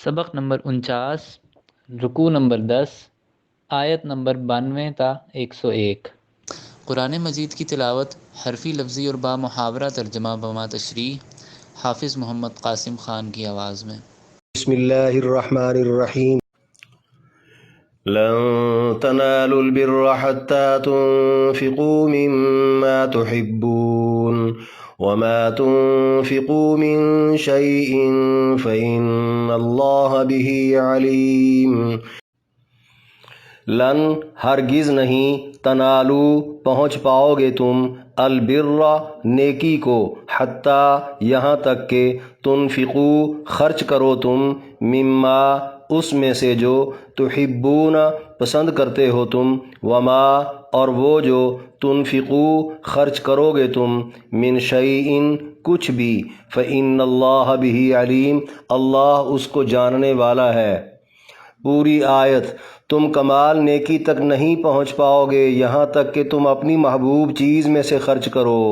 سبق نمبر 49، رکوع نمبر 10، آیت نمبر 92 تا 101۔ قرآن مجید کی تلاوت حرفی لفظی اور با محاورہ ترجمہ بما تشریح حافظ محمد قاسم خان کی آواز میں۔ بسم اللہ الرحمن الرحیم۔ لن تنالوا البر حتى تنفقوا مما تحبون وما تنفقوا من شيء فإن الله به عليم۔ لن ہرگز نہیں، تنالو پہنچ پاؤ گے تم، البر نیکی کو، حتیٰ یہاں تک کہ تنفقو خرچ کرو تم، مما اس میں سے جو، تحبون پسند کرتے ہو تم، وما اور وہ جو، تنفقو خرچ کرو گے تم، من شیئن کچھ بھی، فإن اللہ بہ علیم اللہ اس کو جاننے والا ہے۔ پوری آیت۔ تم کمال نیکی تک نہیں پہنچ پاؤ گے یہاں تک کہ تم اپنی محبوب چیز میں سے خرچ کرو،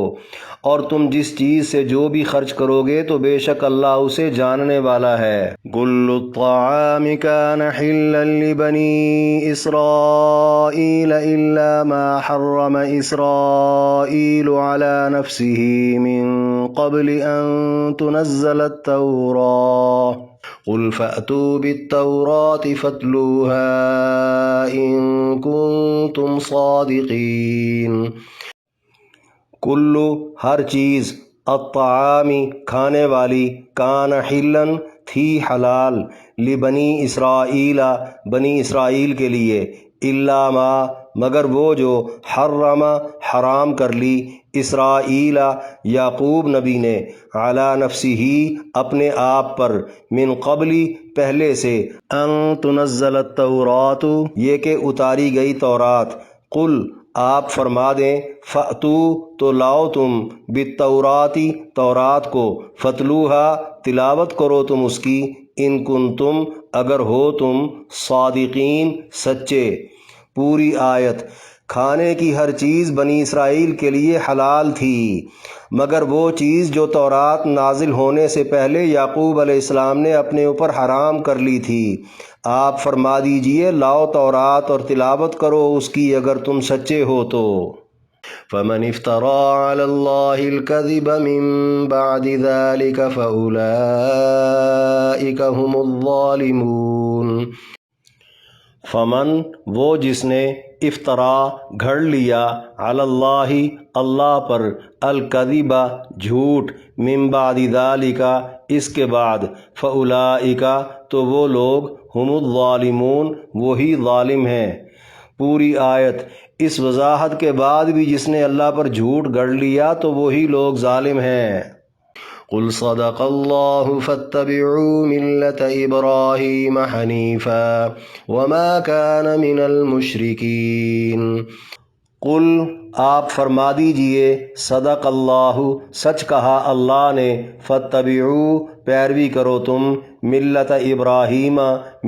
اور تم جس چیز سے جو بھی خرچ کرو گے تو بے شک اللہ اسے جاننے والا ہے۔ کل الطعام کان حلا لبنی اسرائیل الا ما حرم اسرائیل علی نفسه من قبل ان تنزل التوراة قل فأتوا بالتوراة فاتلوها إن كنتم صادقین۔ کلو ہر چیز، الطعامی کھانے والی، کان حلن تھی حلال، لبنی اسرائیل بنی اسرائیل کے لیے، الا ما مگر وہ جو، حرم حرام کر لی، اسرائیل یعقوب نبی نے، علی نفسہ اپنے آپ پر، من قبلی پہلے سے، ان تنزل التوراۃ یہ کہ اتاری گئی تورات، قل آپ فرما دیں، فأتو تو لاؤ تم، بالتوراۃ تورات کو، فتلوہا تلاوت کرو تم اس کی، ان کنتم اگر ہو تم، صادقین سچے۔ پوری آیت۔ کھانے کی ہر چیز بنی اسرائیل کے لیے حلال تھی مگر وہ چیز جو تورات نازل ہونے سے پہلے یعقوب علیہ السلام نے اپنے اوپر حرام کر لی تھی۔ آپ فرما دیجئے لاؤ تورات اور تلاوت کرو اس کی اگر تم سچے ہو تو۔ فمن افترى على الله الكذب من بعد ذلك فأولئك هم الظالمون۔ فمن وہ جس نے، افطرا گھڑ لیا، علی اللہ اللہ پر، الکذب جھوٹ، من بعد ذالک اس کے بعد، فاولئک تو وہ لوگ، ہم الظالمون وہی ظالم ہیں۔ پوری آیت۔ اس وضاحت کے بعد بھی جس نے اللہ پر جھوٹ گڑھ لیا تو وہی لوگ ظالم ہیں۔ قل صدق اللہ فاتبعوا ملة ابراہیم حنیفا وما كان من المشرکین۔ قل آپ فرما دیجئے، صدق اللہ سچ کہا اللہ نے، فاتبعوا پیروی کرو تم، ملت ابراہیم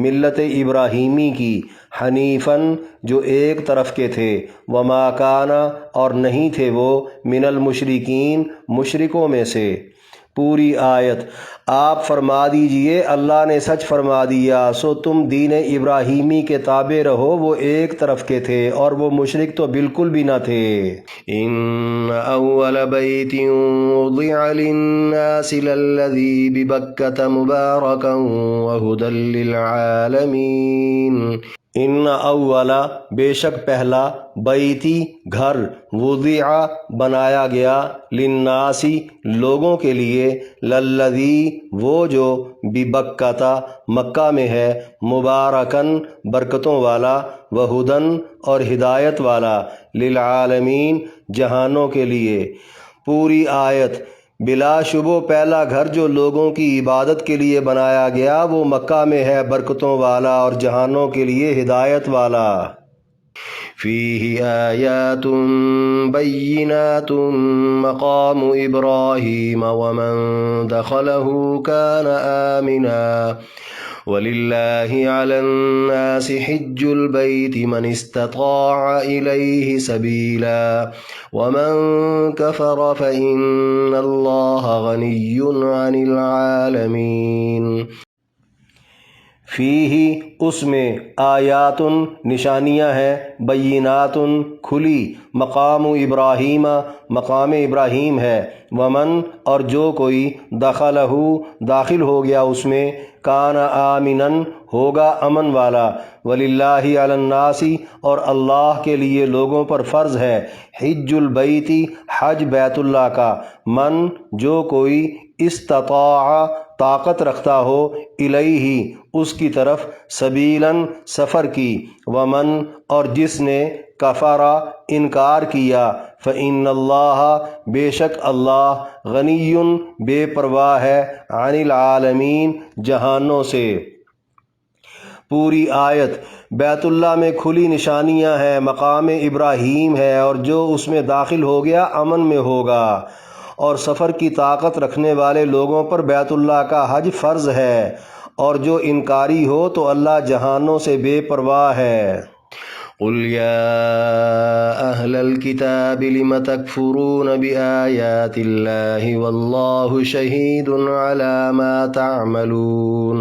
ملت ابراہیمی کی، حنیفاً جو ایک طرف کے تھے، وما کان اور نہیں تھے وہ، من المشرکین مشرکوں میں سے۔ پوری آیت۔ آپ فرما دیجئے اللہ نے سچ فرما دیا سو تم دین ابراہیمی کے تابع رہو، وہ ایک طرف کے تھے اور وہ مشرک تو بالکل بھی نہ تھے۔ ان اول بیت وضع للناس للذی ببکۃ مبارکا وہدی للعالمین۔ ان اولا بے شک پہلا، بیتی گھر، وضع بنایا گیا، للناسی لوگوں کے لیے، للذی وہ جو، ببکۃ مکہ میں ہے، مبارکن برکتوں والا، وہدن اور ہدایت والا، للعالمین جہانوں کے لیے۔ پوری آیت۔ بلا شبہ پہلا گھر جو لوگوں کی عبادت کے لیے بنایا گیا وہ مکہ میں ہے، برکتوں والا اور جہانوں کے لیے ہدایت والا۔ فیہ آیات بینات مقام ابراہیم ومن دخلہ کان آمنا وَلِلَّهِ عَلَى النَّاسِ حِجُّ الْبَيْتِ مَنِ اسْتَطَاعَ إِلَيْهِ سَبِيلًا وَمَنْ كَفَرَ فَإِنَّ اللَّهَ غَنِيٌّ عَنِ الْعَالَمِينَ۔ فیہی اس میں آیاتن نشانیاں ہیں، بیناتن کھلی، مقام ابراہیم مقام ابراہیم ہے، ومن اور جو کوئی دخلہ داخل ہو گیا اس میں، کان آمنن ہوگا امن والا، وللہ علی الناس اور اللہ کے لیے لوگوں پر فرض ہے، حج البیت حج بیت اللہ کا، من جو کوئی استطاع طاقت رکھتا ہو، الیہ اس کی طرف، سبیلاً سفر کی، ومن اور جس نے کفرا انکار کیا، فإن اللہ بے شک اللہ، غنی بے پرواہ ہے، عن العالمین جہانوں سے۔ پوری آیت بیت اللہ میں کھلی نشانیاں ہیں، مقام ابراہیم ہے، اور جو اس میں داخل ہو گیا امن میں ہوگا، اور سفر کی طاقت رکھنے والے لوگوں پر بیت اللہ کا حج فرض ہے، اور جو انکاری ہو تو اللہ جہانوں سے بے پرواہ ہے۔ قل یا اہل الکتاب لم تکفرون بآیات اللہ واللہ شہید علی ما تعملون۔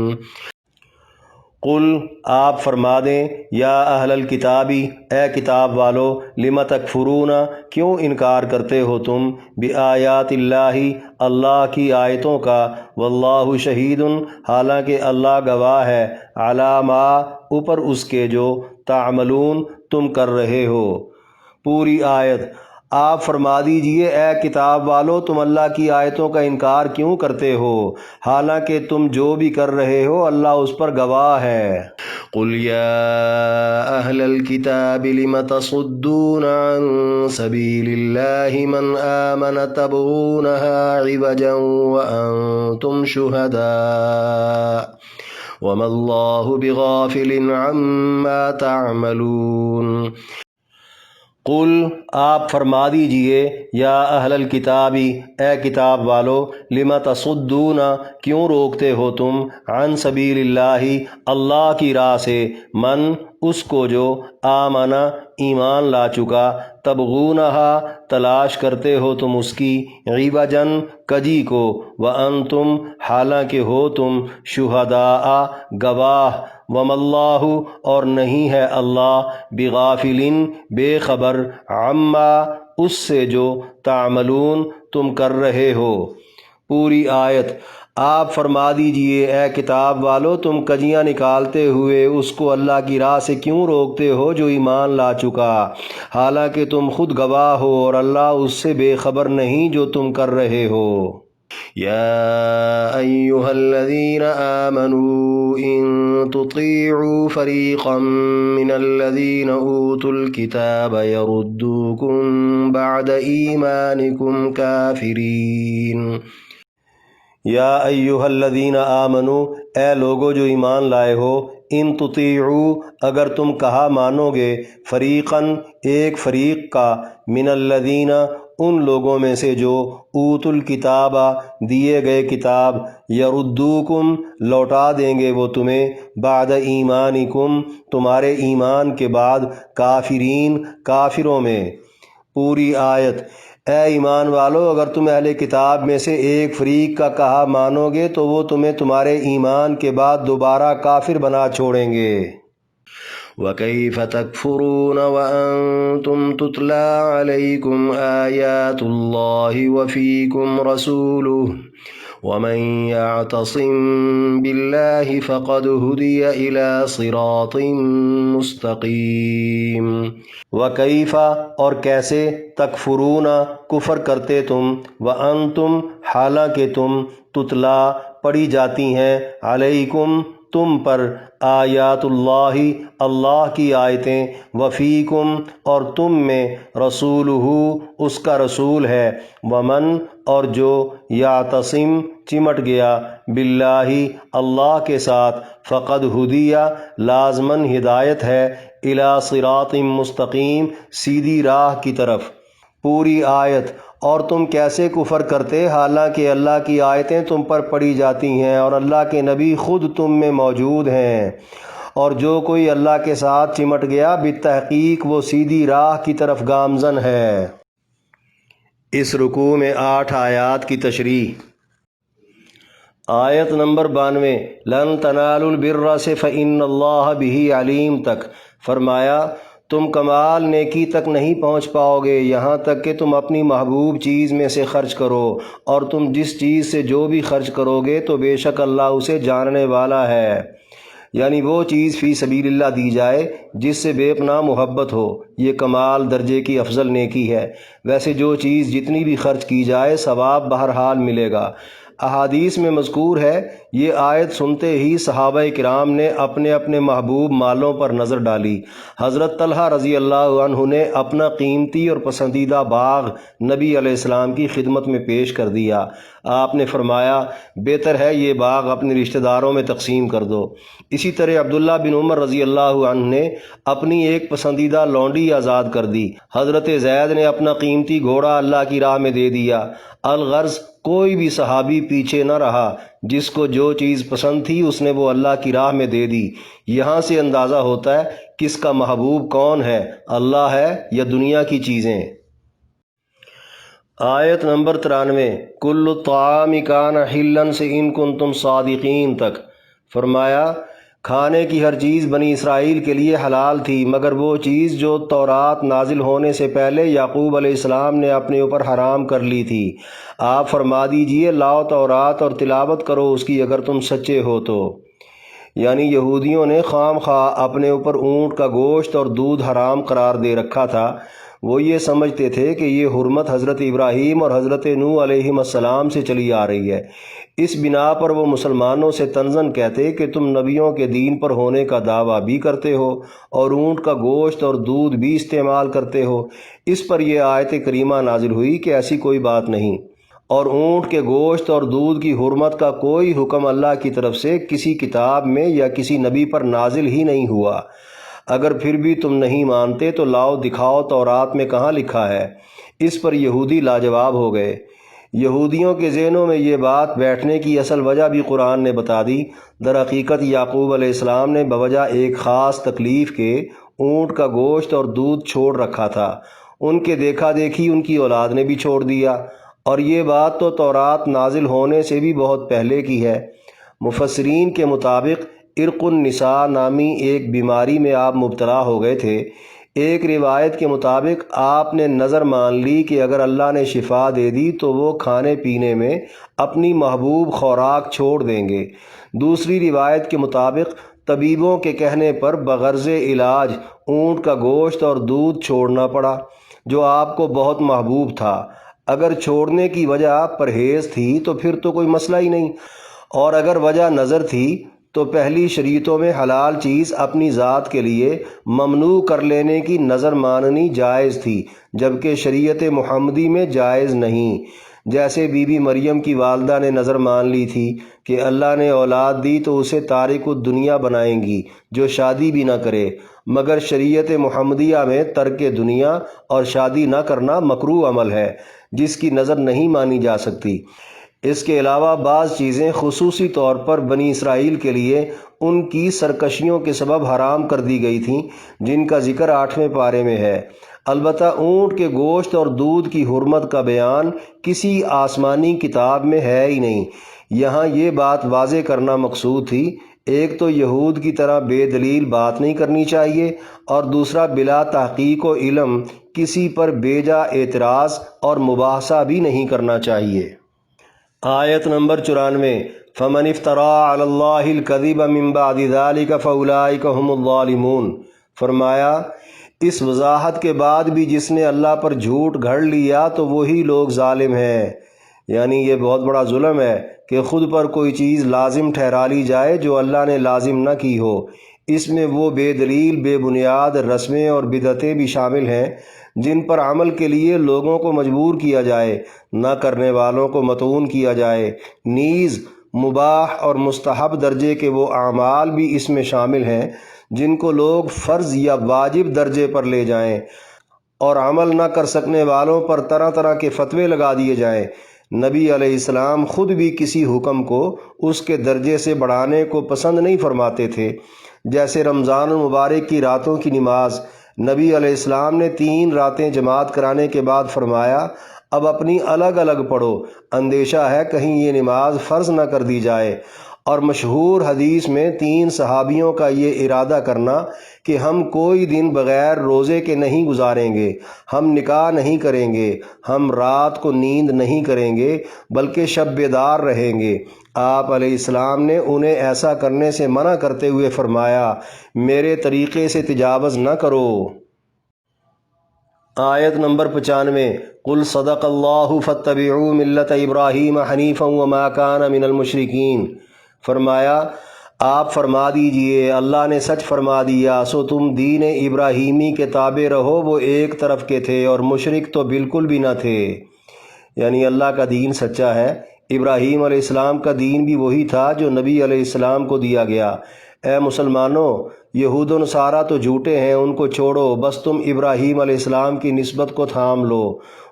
قل آپ فرما دیں، یا اہل الکتابی اے کتاب والو، لم تکفرون کیوں انکار کرتے ہو تم، بآیات اللہ اللہ کی آیتوں کا، واللہ شہید حالانکہ اللہ گواہ ہے، علی ما اوپر اس کے جو، تعملون تم کر رہے ہو۔ پوری آیت آپ فرما دیجئے اے کتاب والو، تم اللہ کی آیتوں کا انکار کیوں کرتے ہو، حالانکہ تم جو بھی کر رہے ہو اللہ اس پر گواہ ہے۔ قل یا اہل الکتاب لم تصدون عن سبیل اللہ من آمن تبغونها عوجا وانتم شہداء وما اللہ بغافل عما تعملون۔ قل آپ فرما دیجئے، یا اہل الکتابی اے کتاب والو، لم تصدون کیوں روکتے ہو تم، عن سبیل اللہ اللہ کی راہ سے، من اس کو جو، آمنا ایمان لا چکا، تبغونہا تلاش کرتے ہو تم اس کی، عوجاً کجی کو، وانتم حالانکہ ہو تم، شہداء گواہ، وما اللہ اور نہیں ہے اللہ، بغافل بے خبر، عما اس سے جو، تعملون تم کر رہے ہو۔ پوری آیت آپ فرما دیجئے اے کتاب والو، تم کجیاں نکالتے ہوئے اس کو اللہ کی راہ سے کیوں روکتے ہو جو ایمان لا چکا، حالانکہ تم خود گواہ ہو اور اللہ اس سے بے خبر نہیں جو تم کر رہے ہو۔ یا ایہا الذین آمنوا ان تطیعوا فریقا من الذین اوتوا الکتاب یردوکم بعد ایمانکم کافرین۔ یا ایہا الذین آمنوا اے لوگو جو ایمان لائے ہو، ان تطیعوا اگر تم کہا مانو گے، فریقاً ایک فریق کا، من الذین ان لوگوں میں سے جو، اوت الکتاب دیے گئے کتاب، یردوکم لوٹا دیں گے وہ تمہیں، بعد ایمانکم تمہارے ایمان کے بعد، کافرین کافروں میں۔ پوری آیت اے ایمان والو، اگر تم اہل کتاب میں سے ایک فریق کا کہا مانو گے تو وہ تمہیں تمہارے ایمان کے بعد دوبارہ کافر بنا چھوڑیں گے۔ وَكَيْفَ تَكْفُرُونَ وَأَنْتُمْ تُتْلَى عَلَيْكُمْ آيَاتُ اللَّهِ وَفِيكُمْ رَسُولُهُ وَمَنْ يَعْتَصِمْ بِاللَّهِ فَقَدْ هُدِيَ إِلَى صِرَاطٍ مُسْتَقِيمٍ۔ وَكَيْفَ اور کیسے، تکفرون کفر کرتے تم، وَأَنْتُمْ حالانکہ تم، تتلا پڑھی جاتی ہیں، علیکم تم پر، آیات اللہ اللہ کی آیتیں، وفیکم اور تم میں، رسولہ اس کا رسول ہے، ومن اور جو، یعتصم چمٹ گیا، باللہ اللہ کے ساتھ، فقد ہدیہ لازماً ہدایت ہے، الی صراط مستقیم سیدھی راہ کی طرف۔ پوری آیت اور تم کیسے کفر کرتے حالانکہ اللہ کی آیتیں تم پر پڑھی جاتی ہیں اور اللہ کے نبی خود تم میں موجود ہیں، اور جو کوئی اللہ کے ساتھ چمٹ گیا بالتحقیق وہ سیدھی راہ کی طرف گامزن ہے۔ اس رکوع میں 8 آیات کی تشریح۔ آیت نمبر 92 لن تنالوا البر سے فإن اللہ بہ علیم تک فرمایا تم کمال نیکی تک نہیں پہنچ پاؤ گے یہاں تک کہ تم اپنی محبوب چیز میں سے خرچ کرو، اور تم جس چیز سے جو بھی خرچ کرو گے تو بے شک اللہ اسے جاننے والا ہے۔ یعنی وہ چیز فی سبیل اللہ دی جائے جس سے بے پناہ محبت ہو، یہ کمال درجے کی افضل نیکی ہے۔ ویسے جو چیز جتنی بھی خرچ کی جائے ثواب بہرحال ملے گا۔ احادیث میں مذکور ہے یہ آیت سنتے ہی صحابہ کرام نے اپنے اپنے محبوب مالوں پر نظر ڈالی۔ حضرت طلحہ رضی اللہ عنہ نے اپنا قیمتی اور پسندیدہ باغ نبی علیہ السلام کی خدمت میں پیش کر دیا۔ آپ نے فرمایا بہتر ہے یہ باغ اپنے رشتہ داروں میں تقسیم کر دو۔ اسی طرح عبداللہ بن عمر رضی اللہ عنہ نے اپنی ایک پسندیدہ لونڈی آزاد کر دی۔ حضرت زید نے اپنا قیمتی گھوڑا اللہ کی راہ میں دے دیا۔ الغرض کوئی بھی صحابی پیچھے نہ رہا، جس کو جو چیز پسند تھی اس نے وہ اللہ کی راہ میں دے دی۔ یہاں سے اندازہ ہوتا ہے کس کا محبوب کون ہے، اللہ ہے یا دنیا کی چیزیں۔ آیت نمبر 93 کل الطعام کان حلا سے ان کنتم صادقین تک فرمایا کھانے کی ہر چیز بنی اسرائیل کے لیے حلال تھی مگر وہ چیز جو تورات نازل ہونے سے پہلے یعقوب علیہ السلام نے اپنے اوپر حرام کر لی تھی۔ آپ فرما دیجئے لاؤ تورات اور تلاوت کرو اس کی اگر تم سچے ہو تو۔ یعنی یہودیوں نے خام خواہ اپنے اوپر اونٹ کا گوشت اور دودھ حرام قرار دے رکھا تھا۔ وہ یہ سمجھتے تھے کہ یہ حرمت حضرت ابراہیم اور حضرت نوح علیہ السلام سے چلی آ رہی ہے۔ اس بنا پر وہ مسلمانوں سے طنزاً کہتے کہ تم نبیوں کے دین پر ہونے کا دعویٰ بھی کرتے ہو اور اونٹ کا گوشت اور دودھ بھی استعمال کرتے ہو۔ اس پر یہ آیت کریمہ نازل ہوئی کہ ایسی کوئی بات نہیں، اور اونٹ کے گوشت اور دودھ کی حرمت کا کوئی حکم اللہ کی طرف سے کسی کتاب میں یا کسی نبی پر نازل ہی نہیں ہوا۔ اگر پھر بھی تم نہیں مانتے تو لاؤ دکھاؤ تورات میں کہاں لکھا ہے۔ اس پر یہودی لاجواب ہو گئے۔ یہودیوں کے ذہنوں میں یہ بات بیٹھنے کی اصل وجہ بھی قرآن نے بتا دی۔ در حقیقت یعقوب علیہ السلام نے بوجہ ایک خاص تکلیف کے اونٹ کا گوشت اور دودھ چھوڑ رکھا تھا۔ ان کے دیکھا دیکھی ان کی اولاد نے بھی چھوڑ دیا، اور یہ بات تو تورات نازل ہونے سے بھی بہت پہلے کی ہے۔ مفسرین کے مطابق عرق النساء نامی ایک بیماری میں آپ مبتلا ہو گئے تھے۔ ایک روایت کے مطابق آپ نے نظر مان لی کہ اگر اللہ نے شفا دے دی تو وہ کھانے پینے میں اپنی محبوب خوراک چھوڑ دیں گے۔ دوسری روایت کے مطابق طبیبوں کے کہنے پر بغرض علاج اونٹ کا گوشت اور دودھ چھوڑنا پڑا جو آپ کو بہت محبوب تھا۔ اگر چھوڑنے کی وجہ پرہیز تھی تو پھر تو کوئی مسئلہ ہی نہیں، اور اگر وجہ نظر تھی تو پہلی شریعتوں میں حلال چیز اپنی ذات کے لیے ممنوع کر لینے کی نظر ماننی جائز تھی، جبکہ شریعت محمدی میں جائز نہیں۔ جیسے بی بی مریم کی والدہ نے نظر مان لی تھی کہ اللہ نے اولاد دی تو اسے تارک الدنیا بنائیں گی جو شادی بھی نہ کرے، مگر شریعت محمدیہ میں ترک دنیا اور شادی نہ کرنا مکروہ عمل ہے جس کی نظر نہیں مانی جا سکتی۔ اس کے علاوہ بعض چیزیں خصوصی طور پر بنی اسرائیل کے لیے ان کی سرکشیوں کے سبب حرام کر دی گئی تھیں، جن کا ذکر 8ویں پارے میں ہے۔ البتہ اونٹ کے گوشت اور دودھ کی حرمت کا بیان کسی آسمانی کتاب میں ہے ہی نہیں۔ یہاں یہ بات واضح کرنا مقصود تھی، ایک تو یہود کی طرح بے دلیل بات نہیں کرنی چاہیے، اور دوسرا بلا تحقیق و علم کسی پر بے جا اعتراض اور مباحثہ بھی نہیں کرنا چاہیے۔ آیت نمبر 94 فمن افترا علی اللہ الکذب من بعد ذلک فاولئک هم الظالمون فرمایا اس وضاحت کے بعد بھی جس نے اللہ پر جھوٹ گھڑ لیا تو وہی لوگ ظالم ہیں۔ یعنی یہ بہت بڑا ظلم ہے کہ خود پر کوئی چیز لازم ٹھہرا لی جائے جو اللہ نے لازم نہ کی ہو۔ اس میں وہ بے دلیل بے بنیاد رسمیں اور بدعتیں بھی شامل ہیں جن پر عمل کے لیے لوگوں کو مجبور کیا جائے، نہ کرنے والوں کو متعون کیا جائے۔ نیز مباح اور مستحب درجے کے وہ اعمال بھی اس میں شامل ہیں جن کو لوگ فرض یا واجب درجے پر لے جائیں، اور عمل نہ کر سکنے والوں پر طرح طرح کے فتوے لگا دیے جائیں۔ نبی علیہ السلام خود بھی کسی حکم کو اس کے درجے سے بڑھانے کو پسند نہیں فرماتے تھے۔ جیسے رمضان المبارک کی راتوں کی نماز، نبی علیہ السلام نے 3 راتیں جماعت کرانے کے بعد فرمایا اب اپنی الگ الگ پڑھو، اندیشہ ہے کہیں یہ نماز فرض نہ کر دی جائے۔ اور مشہور حدیث میں 3 صحابیوں کا یہ ارادہ کرنا کہ ہم کوئی دن بغیر روزے کے نہیں گزاریں گے، ہم نکاح نہیں کریں گے، ہم رات کو نیند نہیں کریں گے بلکہ شب بیدار رہیں گے۔ آپ علیہ السلام نے انہیں ایسا کرنے سے منع کرتے ہوئے فرمایا، میرے طریقے سے تجاوز نہ کرو۔ آیت نمبر 95، قل صدق اللہ فاتبعوا ملت ابراہیم حنیفا وما کان من المشرکین۔ فرمایا آپ فرما دیجئے اللہ نے سچ فرما دیا، سو تم دین ابراہیمی کے تابع رہو، وہ ایک طرف کے تھے اور مشرک تو بالکل بھی نہ تھے۔ یعنی اللہ کا دین سچا ہے۔ ابراہیم علیہ السلام کا دین بھی وہی تھا جو نبی علیہ السلام کو دیا گیا۔ اے مسلمانوں، یہود و نصارہ تو جھوٹے ہیں، ان کو چھوڑو، بس تم ابراہیم علیہ السلام کی نسبت کو تھام لو۔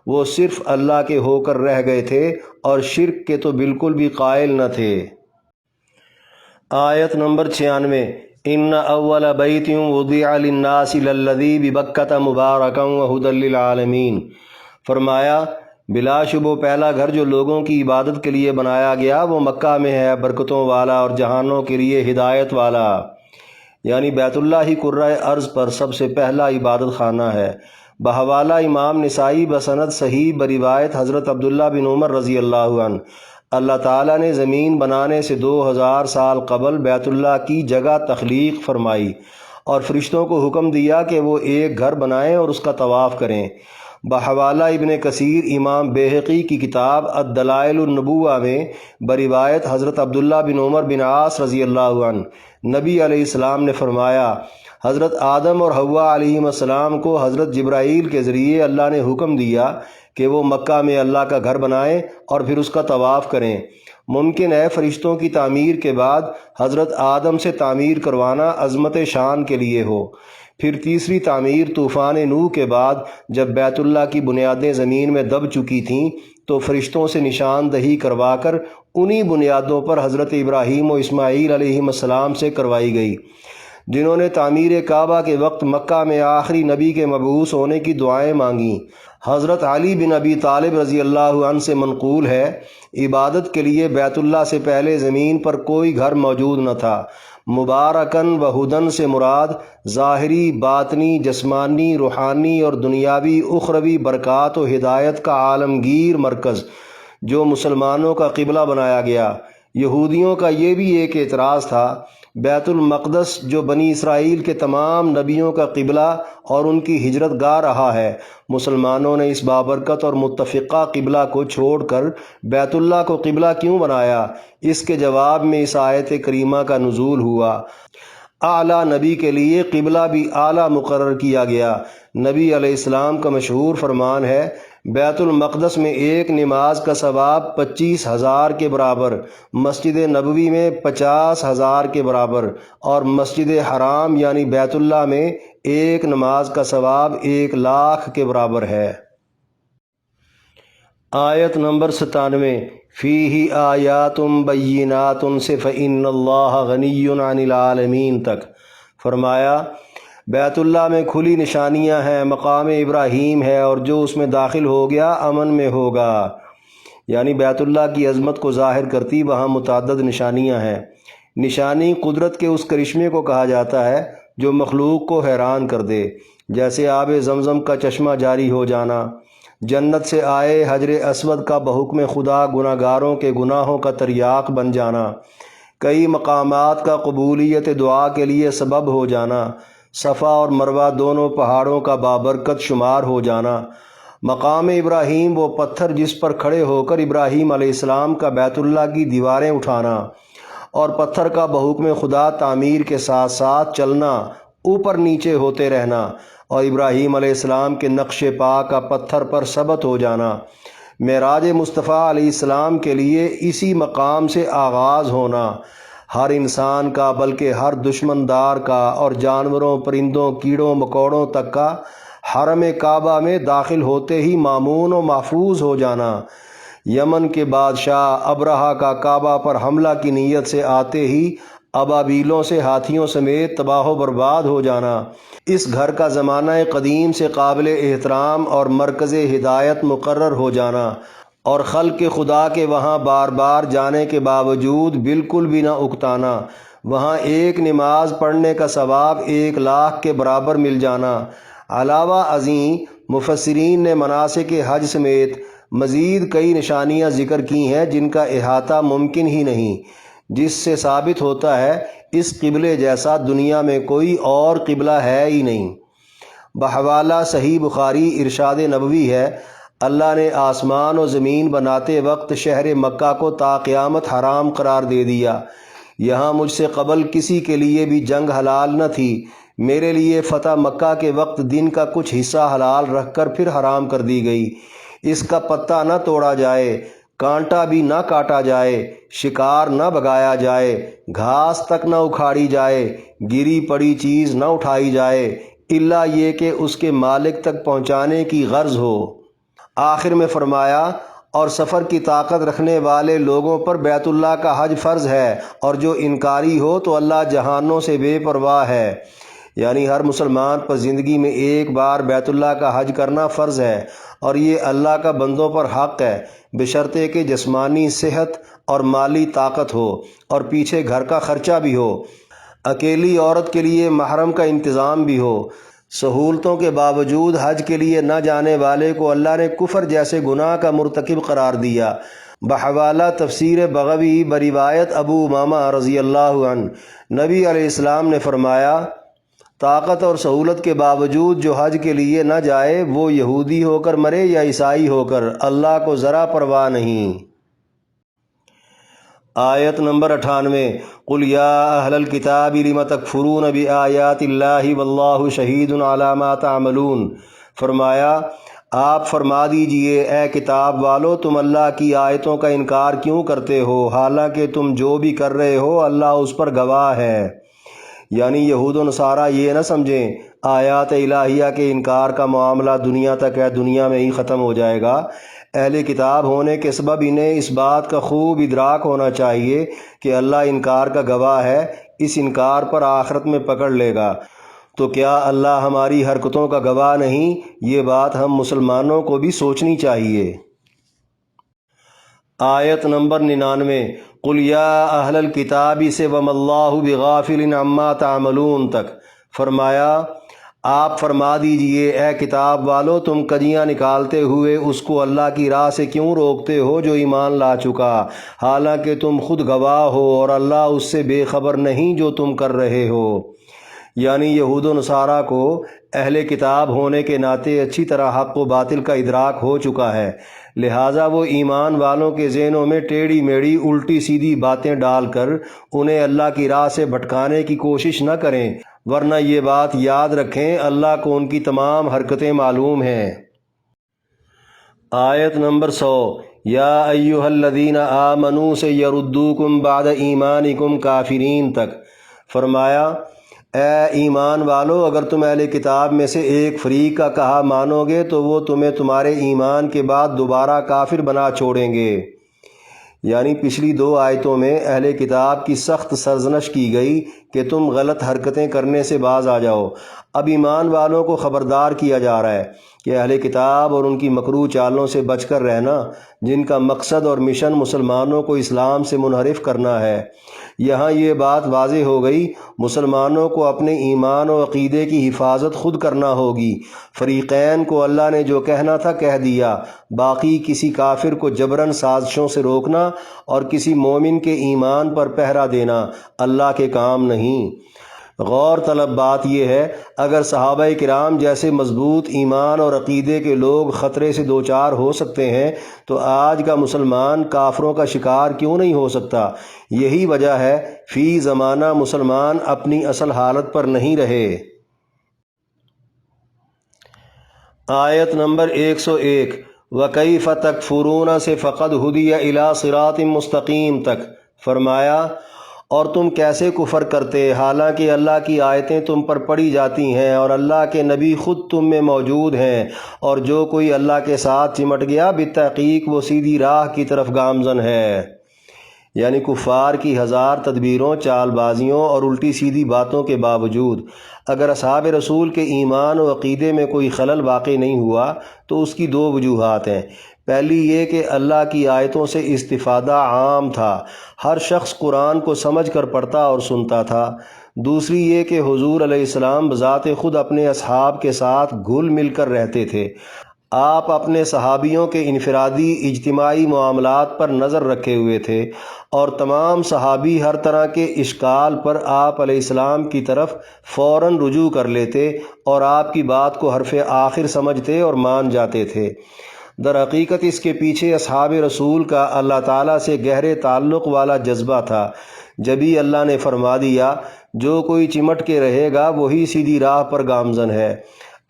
وہ صرف اللہ کے ہو کر رہ گئے تھے اور شرک کے تو بالکل بھی قائل نہ تھے۔ آیت نمبر 96، ان اول بیت وضع للناس للذی ببکۃ مبارکا وہدی للعالمین۔ فرمایا بلا شبہ پہلا گھر جو لوگوں کی عبادت کے لیے بنایا گیا وہ مکہ میں ہے، برکتوں والا اور جہانوں کے لیے ہدایت والا۔ یعنی بیت اللہ ہی کرۂ ارض پر سب سے پہلا عبادت خانہ ہے۔ بحوالہ امام نسائی بسند صحیح بروایت حضرت عبداللہ بن عمر رضی اللہ عنہ، اللہ تعالیٰ نے زمین بنانے سے 2000 سال قبل بیت اللہ کی جگہ تخلیق فرمائی اور فرشتوں کو حکم دیا کہ وہ ایک گھر بنائیں اور اس کا طواف کریں۔ بحوالہ ابن کثیر امام بیہقی کی کتاب الدلائل النبوہ میں بروایت حضرت عبداللہ بن عمر بن عاص رضی اللہ عنہ، نبی علیہ السلام نے فرمایا حضرت آدم اور حوا علیہ السلام کو حضرت جبرائیل کے ذریعے اللہ نے حکم دیا کہ وہ مکہ میں اللہ کا گھر بنائیں اور پھر اس کا طواف کریں۔ ممکن ہے فرشتوں کی تعمیر کے بعد حضرت آدم سے تعمیر کروانا عظمت شان کے لیے ہو۔ پھر تیسری تعمیر طوفان نوح کے بعد جب بیت اللہ کی بنیادیں زمین میں دب چکی تھیں تو فرشتوں سے نشاندہی کروا کر انہی بنیادوں پر حضرت ابراہیم و اسماعیل علیہ السلام سے کروائی گئی، جنہوں نے تعمیر کعبہ کے وقت مکہ میں آخری نبی کے مبعوث ہونے کی دعائیں مانگیں۔ حضرت علی بن ابی طالب رضی اللہ عنہ سے منقول ہے، عبادت کے لیے بیت اللہ سے پہلے زمین پر کوئی گھر موجود نہ تھا۔ مبارکن و ہدن سے مراد ظاہری، باطنی، جسمانی، روحانی اور دنیاوی اخروی برکات و ہدایت کا عالمگیر مرکز جو مسلمانوں کا قبلہ بنایا گیا۔ یہودیوں کا یہ بھی ایک اعتراض تھا، بیت المقدس جو بنی اسرائیل کے تمام نبیوں کا قبلہ اور ان کی ہجرت گاہ رہا ہے، مسلمانوں نے اس بابرکت اور متفقہ قبلہ کو چھوڑ کر بیت اللہ کو قبلہ کیوں بنایا؟ اس کے جواب میں اس آیت کریمہ کا نزول ہوا۔ اعلیٰ نبی کے لیے قبلہ بھی اعلیٰ مقرر کیا گیا۔ نبی علیہ السلام کا مشہور فرمان ہے، بیت المقدس میں ایک نماز کا ثواب 25,000 کے برابر، مسجد نبوی میں 50,000 کے برابر اور مسجد حرام یعنی بیت اللہ میں ایک نماز کا ثواب 1,00,000 کے برابر ہے۔ آیت نمبر 97، فیہ آیات بینات سے فإن اللہ غنی عن العالمین تک۔ فرمایا بیت اللہ میں کھلی نشانیاں ہیں، مقام ابراہیم ہے اور جو اس میں داخل ہو گیا امن میں ہوگا۔ یعنی بیت اللہ کی عظمت کو ظاہر کرتی وہاں متعدد نشانیاں ہیں۔ نشانی قدرت کے اس کرشمے کو کہا جاتا ہے جو مخلوق کو حیران کر دے، جیسے آب زمزم کا چشمہ جاری ہو جانا، جنت سے آئے حجر اسود کا بحکم خدا گناہ گاروں کے گناہوں کا تریاق بن جانا، کئی مقامات کا قبولیت دعا کے لیے سبب ہو جانا، صفا اور مروہ دونوں پہاڑوں کا بابرکت شمار ہو جانا، مقام ابراہیم وہ پتھر جس پر کھڑے ہو کر ابراہیم علیہ السلام کا بیت اللہ کی دیواریں اٹھانا اور پتھر کا بحکم خدا تعمیر کے ساتھ ساتھ چلنا، اوپر نیچے ہوتے رہنا اور ابراہیم علیہ السلام کے نقش پا کا پتھر پر ثبت ہو جانا، معراج مصطفیٰ علیہ السلام کے لیے اسی مقام سے آغاز ہونا، ہر انسان کا بلکہ ہر دشمندار کا اور جانوروں، پرندوں، کیڑوں مکوڑوں تک کا حرم کعبہ میں داخل ہوتے ہی مامون و محفوظ ہو جانا، یمن کے بادشاہ ابرہہ کا کعبہ پر حملہ کی نیت سے آتے ہی ابابیلوں سے ہاتھیوں سمیت تباہ و برباد ہو جانا، اس گھر کا زمانہ قدیم سے قابل احترام اور مرکز ہدایت مقرر ہو جانا، اور خلق خدا کے وہاں بار بار جانے کے باوجود بالکل بھی نہ اکتانا، وہاں ایک نماز پڑھنے کا ثواب 1,00,000 کے برابر مل جانا۔ علاوہ ازیں مفسرین نے مناسک حج سمیت مزید کئی نشانیاں ذکر کی ہیں جن کا احاطہ ممکن ہی نہیں، جس سے ثابت ہوتا ہے اس قبلے جیسا دنیا میں کوئی اور قبلہ ہے ہی نہیں۔ بحوالہ صحیح بخاری ارشاد نبوی ہے، اللہ نے آسمان و زمین بناتے وقت شہر مکہ کو تا قیامت حرام قرار دے دیا۔ یہاں مجھ سے قبل کسی کے لیے بھی جنگ حلال نہ تھی، میرے لیے فتح مکہ کے وقت دن کا کچھ حصہ حلال رکھ کر پھر حرام کر دی گئی۔ اس کا پتہ نہ توڑا جائے، کانٹا بھی نہ کاٹا جائے، شکار نہ بھگایا جائے، گھاس تک نہ اکھاڑی جائے، گری پڑی چیز نہ اٹھائی جائے، الا یہ کہ اس کے مالک تک پہنچانے کی غرض ہو۔ آخر میں فرمایا، اور سفر کی طاقت رکھنے والے لوگوں پر بیت اللہ کا حج فرض ہے، اور جو انکاری ہو تو اللہ جہانوں سے بے پرواہ ہے۔ یعنی ہر مسلمان پر زندگی میں ایک بار بیت اللہ کا حج کرنا فرض ہے، اور یہ اللہ کا بندوں پر حق ہے، بشرطے کہ جسمانی صحت اور مالی طاقت ہو، اور پیچھے گھر کا خرچہ بھی ہو، اکیلی عورت کے لیے محرم کا انتظام بھی ہو۔ سہولتوں کے باوجود حج کے لیے نہ جانے والے کو اللہ نے کفر جیسے گناہ کا مرتکب قرار دیا۔ بحوالہ تفسیر بغوی بروایت ابو امامہ رضی اللہ عنہ، نبی علیہ السلام نے فرمایا، طاقت اور سہولت کے باوجود جو حج کے لیے نہ جائے وہ یہودی ہو کر مرے یا عیسائی ہو کر، اللہ کو ذرا پرواہ نہیں۔ آیت نمبر 98، قُلْ يَا أَهْلَ الْكِتَابِ لِمَ تَكْفُرُونَ بِآيَاتِ اللَّهِ وَاللَّهُ شَهِيدٌ عَلَى مَا تَعْمَلُونَ۔ فرمایا، آپ فرما دیجئے اے کتاب والو، تم اللہ کی آیتوں کا انکار کیوں کرتے ہو، حالانکہ تم جو بھی کر رہے ہو اللہ اس پر گواہ ہے۔ یعنی یہود و نصارہ یہ نہ سمجھیں آیات الہیہ کے انکار کا معاملہ دنیا تک ہے، دنیا میں ہی ختم ہو جائے گا۔ اہل کتاب ہونے کے سبب انہیں اس بات کا خوب ادراک ہونا چاہیے کہ اللہ انکار کا گواہ ہے، اس انکار پر آخرت میں پکڑ لے گا۔ تو کیا اللہ ہماری حرکتوں کا گواہ نہیں؟ یہ بات ہم مسلمانوں کو بھی سوچنی چاہیے۔ آیت نمبر 99، قُلْ يَا أَهْلَ الْكِتَابِ سے وَمَا اللَّهُ بِغَافِلٍ عَمَّا تَعْمَلُونَ تک فرمایا، آپ فرما دیجئے اے کتاب والو، تم کجیاں نکالتے ہوئے اس کو اللہ کی راہ سے کیوں روکتے ہو جو ایمان لا چکا، حالانکہ تم خود گواہ ہو اور اللہ اس سے بے خبر نہیں جو تم کر رہے ہو۔ یعنی یہود و نصارہ کو اہل کتاب ہونے کے ناطے اچھی طرح حق و باطل کا ادراک ہو چکا ہے، لہٰذا وہ ایمان والوں کے ذہنوں میں ٹیڑھی میڑھی الٹی سیدھی باتیں ڈال کر انہیں اللہ کی راہ سے بھٹکانے کی کوشش نہ کریں، ورنہ یہ بات یاد رکھیں اللہ کو ان کی تمام حرکتیں معلوم ہیں۔ آیت نمبر 100، یا ایہا الذین آمنوا سے یردوکم بعد ایمانکم کافرین تک فرمایا، اے ایمان والو، اگر تم اہل کتاب میں سے ایک فریق کا کہا مانو گے تو وہ تمہیں تمہارے ایمان کے بعد دوبارہ کافر بنا چھوڑیں گے۔ یعنی پچھلی 2 آیتوں میں اہل کتاب کی سخت سرزنش کی گئی کہ تم غلط حرکتیں کرنے سے باز آ جاؤ۔ اب ایمان والوں کو خبردار کیا جا رہا ہے کہ اہل کتاب اور ان کی مکروہ چالوں سے بچ کر رہنا، جن کا مقصد اور مشن مسلمانوں کو اسلام سے منحرف کرنا ہے۔ یہاں یہ بات واضح ہو گئی، مسلمانوں کو اپنے ایمان و عقیدے کی حفاظت خود کرنا ہوگی۔ فریقین کو اللہ نے جو کہنا تھا کہہ دیا، باقی کسی کافر کو جبراً سازشوں سے روکنا اور کسی مومن کے ایمان پر پہرا دینا اللہ کے کام نہیں۔ غور طلب بات یہ ہے، اگر صحابہ کرام جیسے مضبوط ایمان اور عقیدے کے لوگ خطرے سے دوچار ہو سکتے ہیں تو آج کا مسلمان کافروں کا شکار کیوں نہیں ہو سکتا؟ یہی وجہ ہے فی زمانہ مسلمان اپنی اصل حالت پر نہیں رہے۔ آیت نمبر 101، وَكَيْفَ تَكْفُرُونَ سے فَقَدْ هُدِيَ إِلَىٰ صِرَاطٍ مُسْتَقِيمٍ تک فرمایا، اور تم کیسے کفر کرتے حالانکہ اللہ کی آیتیں تم پر پڑھی جاتی ہیں اور اللہ کے نبی خود تم میں موجود ہیں، اور جو کوئی اللہ کے ساتھ چمٹ گیا بالتحقیق وہ سیدھی راہ کی طرف گامزن ہے۔ یعنی کفار کی ہزار تدبیروں، چال بازیوں اور الٹی سیدھی باتوں کے باوجود اگر اصحاب رسول کے ایمان و عقیدے میں کوئی خلل واقع نہیں ہوا تو اس کی دو وجوہات ہیں۔ پہلی یہ کہ اللہ کی آیتوں سے استفادہ عام تھا، ہر شخص قرآن کو سمجھ کر پڑھتا اور سنتا تھا۔ دوسری یہ کہ حضور علیہ السلام بذات خود اپنے اصحاب کے ساتھ گھل مل کر رہتے تھے۔ آپ اپنے صحابیوں کے انفرادی اجتماعی معاملات پر نظر رکھے ہوئے تھے اور تمام صحابی ہر طرح کے اشکال پر آپ علیہ السلام کی طرف فوراً رجوع کر لیتے اور آپ کی بات کو حرف آخر سمجھتے اور مان جاتے تھے۔ در حقیقت اس کے پیچھے اصحاب رسول کا اللہ تعالیٰ سے گہرے تعلق والا جذبہ تھا۔ جبھی اللہ نے فرما دیا جو کوئی چمٹ کے رہے گا وہی سیدھی راہ پر گامزن ہے۔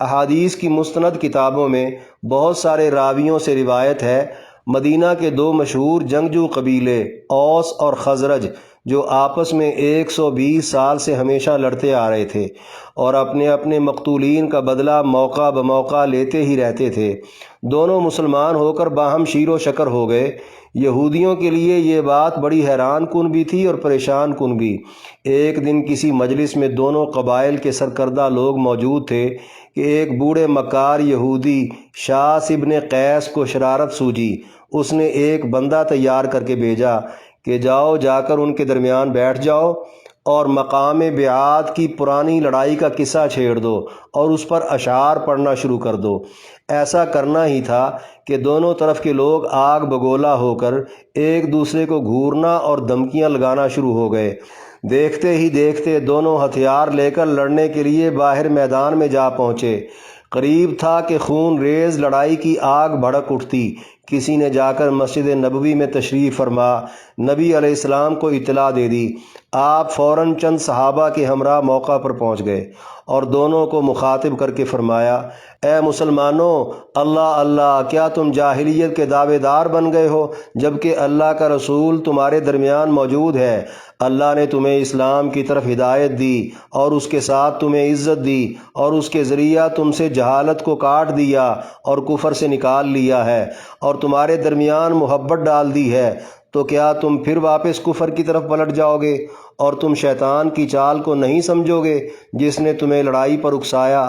احادیث کی مستند کتابوں میں بہت سارے راویوں سے روایت ہے، مدینہ کے دو مشہور جنگجو قبیلے اوس اور خزرج جو آپس میں 120 سال سے ہمیشہ لڑتے آ رہے تھے اور اپنے اپنے مقتولین کا بدلہ موقع بموقع لیتے ہی رہتے تھے، دونوں مسلمان ہو کر باہم شیر و شکر ہو گئے۔ یہودیوں کے لیے یہ بات بڑی حیران کن بھی تھی اور پریشان کن بھی۔ ایک دن کسی مجلس میں دونوں قبائل کے سرکردہ لوگ موجود تھے کہ ایک بوڑھے مکار یہودی شاس ابن قیس کو شرارت سوجی۔ اس نے ایک بندہ تیار کر کے بھیجا کہ جاؤ جا کر ان کے درمیان بیٹھ جاؤ اور مقام بیعت کی پرانی لڑائی کا قصہ چھیڑ دو اور اس پر اشعار پڑھنا شروع کر دو۔ ایسا کرنا ہی تھا کہ دونوں طرف کے لوگ آگ بگولا ہو کر ایک دوسرے کو گھورنا اور دھمکیاں لگانا شروع ہو گئے۔ دیکھتے ہی دیکھتے دونوں ہتھیار لے کر لڑنے کے لیے باہر میدان میں جا پہنچے۔ قریب تھا کہ خون ریز لڑائی کی آگ بھڑک اٹھتی۔ کسی نے جا کر مسجد نبوی میں تشریف فرما نبی علیہ السلام کو اطلاع دے دی۔ آپ فوراً چند صحابہ کے ہمراہ موقع پر پہنچ گئے اور دونوں کو مخاطب کر کے فرمایا، اے مسلمانوں، اللہ اللہ، کیا تم جاہلیت کے دعوے دار بن گئے ہو جبکہ اللہ کا رسول تمہارے درمیان موجود ہے؟ اللہ نے تمہیں اسلام کی طرف ہدایت دی اور اس کے ساتھ تمہیں عزت دی اور اس کے ذریعہ تم سے جہالت کو کاٹ دیا اور کفر سے نکال لیا ہے اور تمہارے درمیان محبت ڈال دی ہے، تو کیا تم پھر واپس کفر کی طرف پلٹ جاؤ گے اور تم شیطان کی چال کو نہیں سمجھو گے جس نے تمہیں لڑائی پر اکسایا؟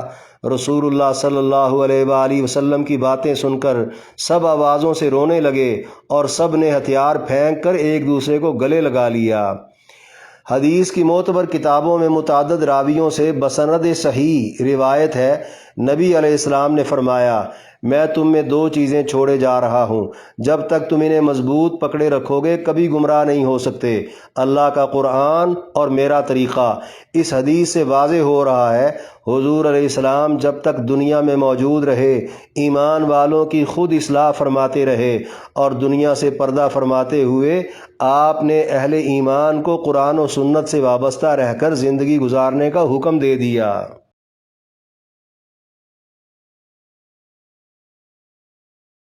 رسول اللہ صلی اللہ علیہ وآلہ وسلم کی باتیں سن کر سب آوازوں سے رونے لگے اور سب نے ہتھیار پھینک کر ایک دوسرے کو گلے لگا لیا۔ حدیث کی معتبر کتابوں میں متعدد راویوں سے بسند صحیح روایت ہے، نبی علیہ السلام نے فرمایا، میں تم میں دو چیزیں چھوڑے جا رہا ہوں، جب تک تم انہیں مضبوط پکڑے رکھو گے کبھی گمراہ نہیں ہو سکتے، اللہ کا قرآن اور میرا طریقہ۔ اس حدیث سے واضح ہو رہا ہے حضور علیہ السلام جب تک دنیا میں موجود رہے ایمان والوں کی خود اصلاح فرماتے رہے اور دنیا سے پردہ فرماتے ہوئے آپ نے اہل ایمان کو قرآن و سنت سے وابستہ رہ کر زندگی گزارنے کا حکم دے دیا۔